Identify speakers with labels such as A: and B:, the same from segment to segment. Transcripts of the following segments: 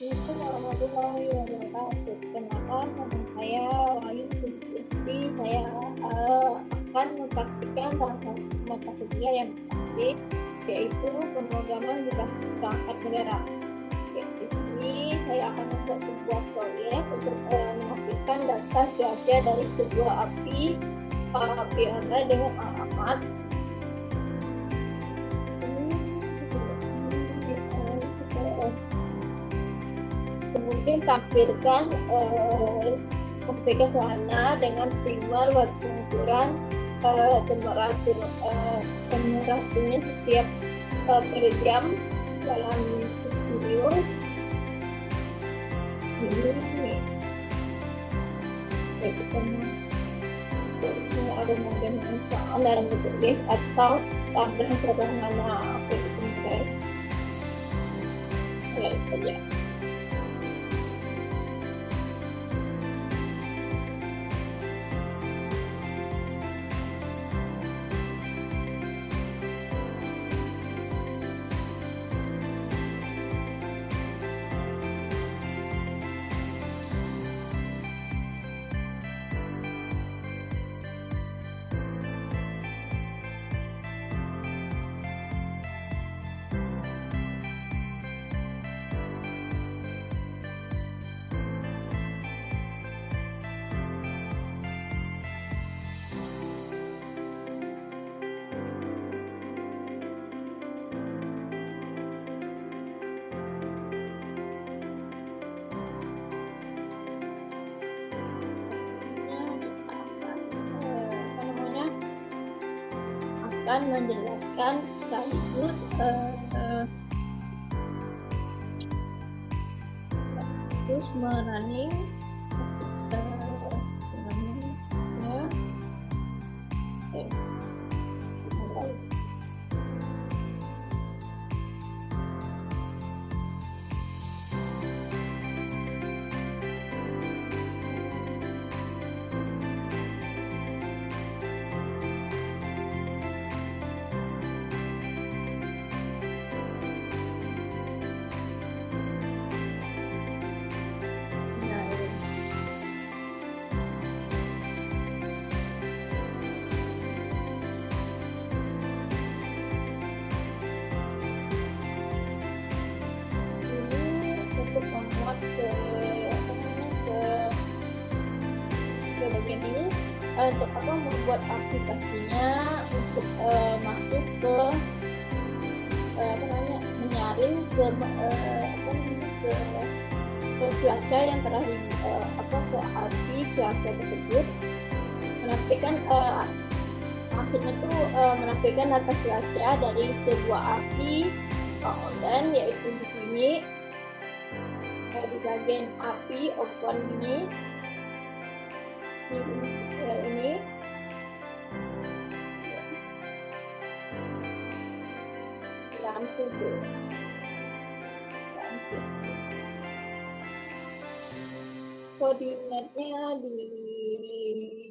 A: Assalamualaikum warahmatullahi wabarakatuh. Perkenalkan, nama saya Wahyu Sulisti. Saya akan mempraktikkan salah satu mata kuliah yang menarik, yaitu pemrograman berbasis perangkat negara. Di sini saya akan membuat sebuah proyek untuk menampilkan data cuaca dari sebuah api online dengan alamat kemudian tampilkan kompleksnya sana dengan primer waktu pengukuran temperaturnya setiap per jam dalam Celsius. Ini ada mungkin dalam bentuk list atau tampilan sederhana aplikasi saja. Akan menjelaskan sekaligus terus merunning ke bagian ini untuk apa membuat aplikasinya untuk masuk ke menyaring ke cuaca yang telah ke api cuaca tersebut, menampilkan maksudnya tuh menampilkan data cuaca dari sebuah api dan yaitu di sini di bagian api open ini lampu koordinatnya di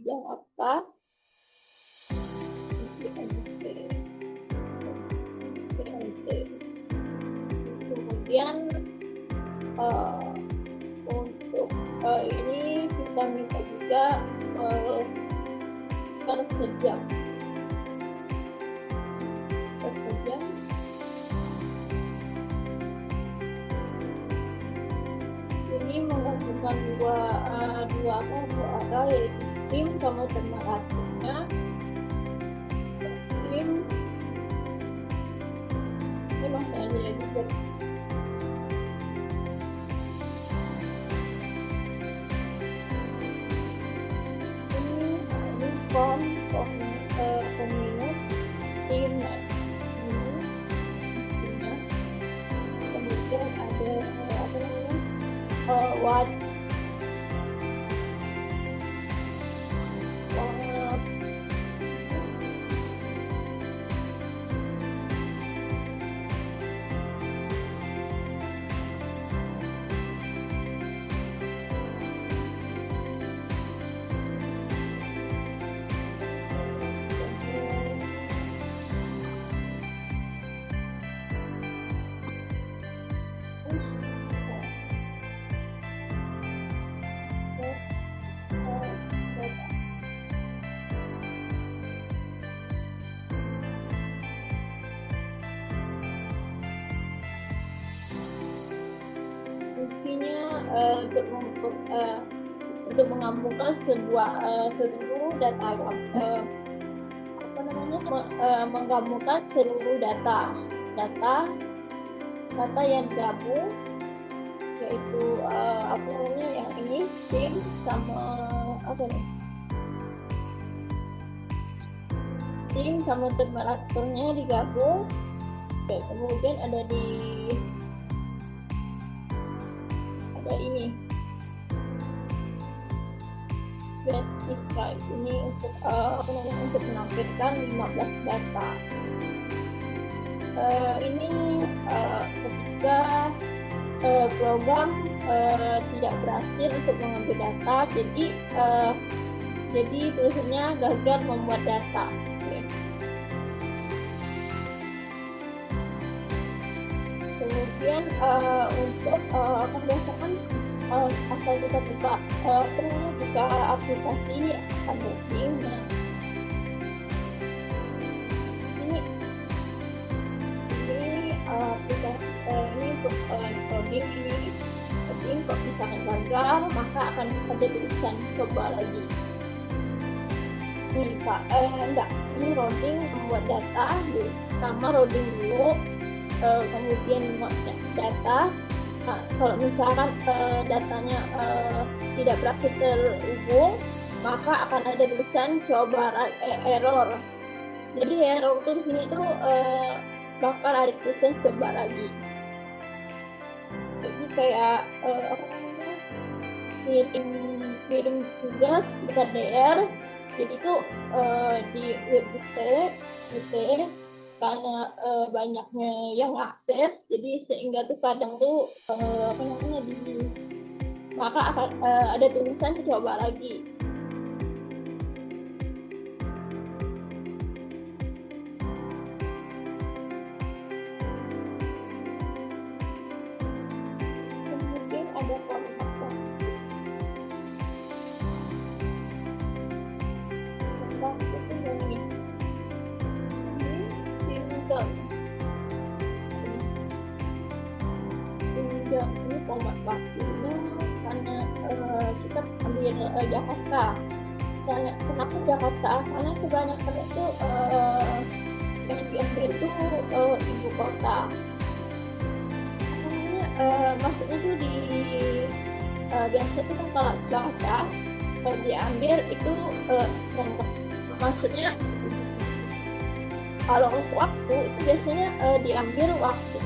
A: Jakarta, kemudian untuk ini kita minta juga per sejam ini menggabungkan dua arah, yaitu tim sama temperaturnya. Tim ini masalahnya juga minus tim kemudian ada watt fungsinya untuk menggabungkan seluruh data menggabungkan seluruh data yang digabung, yaitu yang ini tim sama temperaturnya digabung. Kemudian ada ini set describe ini untuk untuk menampilkan 15 data. Ini ketika program tidak berhasil untuk mengambil data, jadi tulisannya gagal membuat data. Kemudian untuk berdasarkan asal kita buka aplikasi Unboxing. Nah, ini aplikasi ini untuk coding kok misalkan gagal, maka akan ada tulisan coba lagi. Ini loading membuat data. Pertama loading dulu, kemudian data. Nah, kalau misalkan datanya tidak berhasil terhubung, maka akan ada tulisan coba error. Jadi error itu di sini tuh bakal ada tulisan coba lagi. Jadi kayak kirim tugas KDR. Jadi itu di web UT karena banyaknya yang akses, jadi sehingga tuh kadang tuh maka akan ada tulisan coba lagi. Kemudian ada format itu ini format waktunya karena kita ambil Jakarta. Kenapa Jakarta? Karena kebanyakan itu yang diambil itu ibu kota. Maksudnya tuh biasa tuh kalau Jakarta diambil itu maksudnya kalau untuk waktu itu biasanya diambil waktu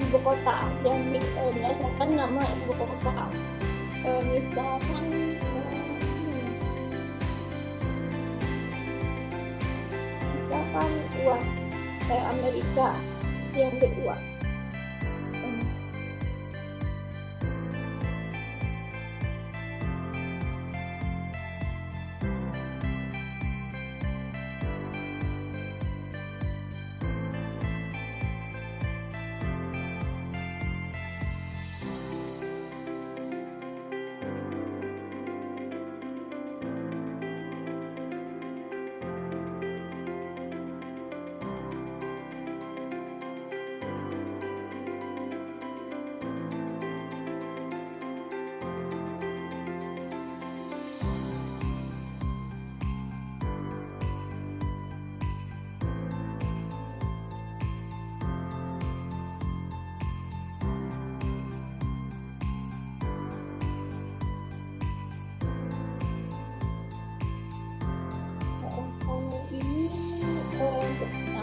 A: ibu kota yang berdasarkan nama ibu kota. Misalkan UAS Amerika yang UAS.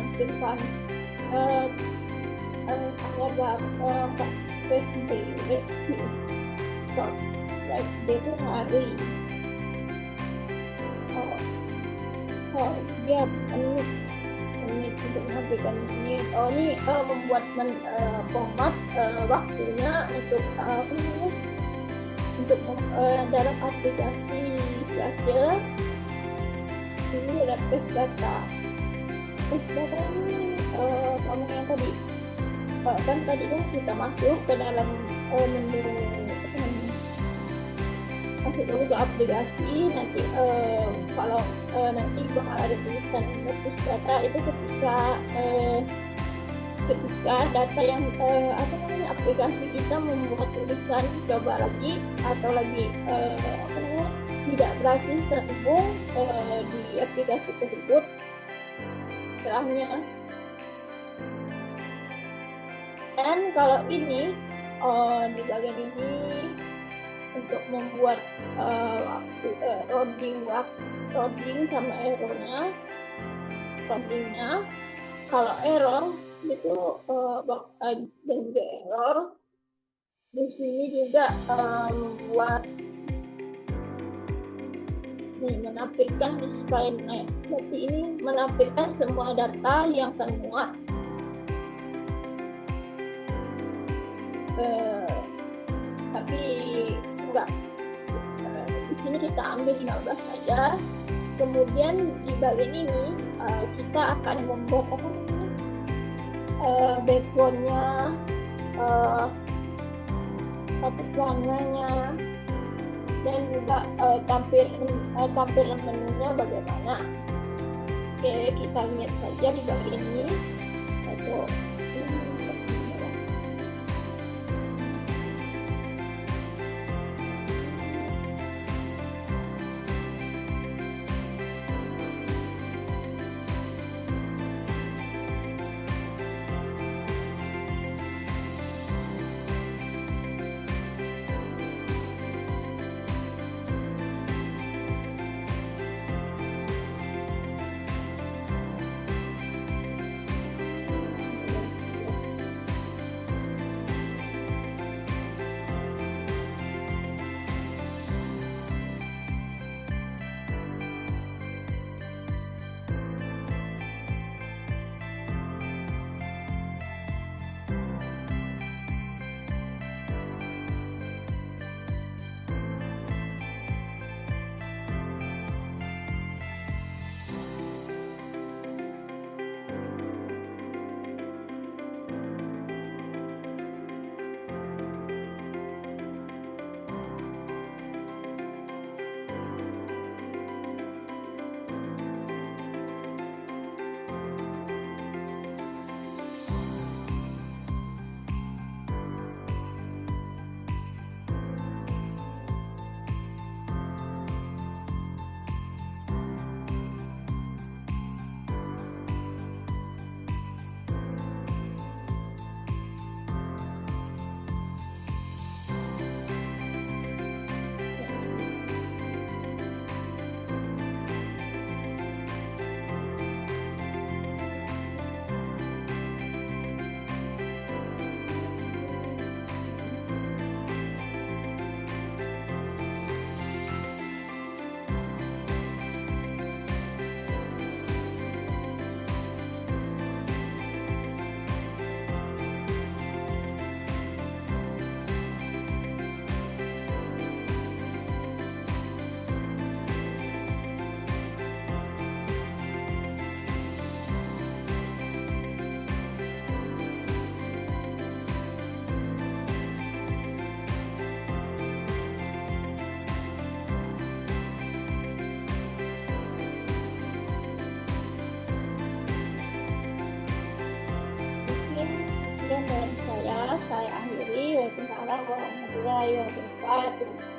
A: Menampilkan itu hari dia menit untuk menampilkan menit. Ini membuat format waktunya untuk dalam aplikasi Flash. Ini ada test data. Test data ini sama yang tadi. Kan tadi kan kita masuk ke dalam menu masuk dulu ke aplikasi. Nanti kalau nanti bakal ada tulisan notice data itu ketika data yang aplikasi kita membuat tulisan coba lagi atau lagi tidak berhasil terhubung di aplikasi tersebut. Setelahnya, dan kalau ini di bagian ini untuk membuat loading sama errornya. Kalau error itu dan juga error di sini juga membuat menampilkan display name. Berarti ini menampilkan semua data yang termuat. Tapi enggak, di sini kita ambil 15 saja. Kemudian di bagian ini kita akan membuat backgroundnya, warnanya, dan juga tampilan menunya bagaimana. Oke, kita lihat saja di bagian ini. Atau sekian dari saya akhiri. Waalaikumsalam warahmatullahi wabarakatuh.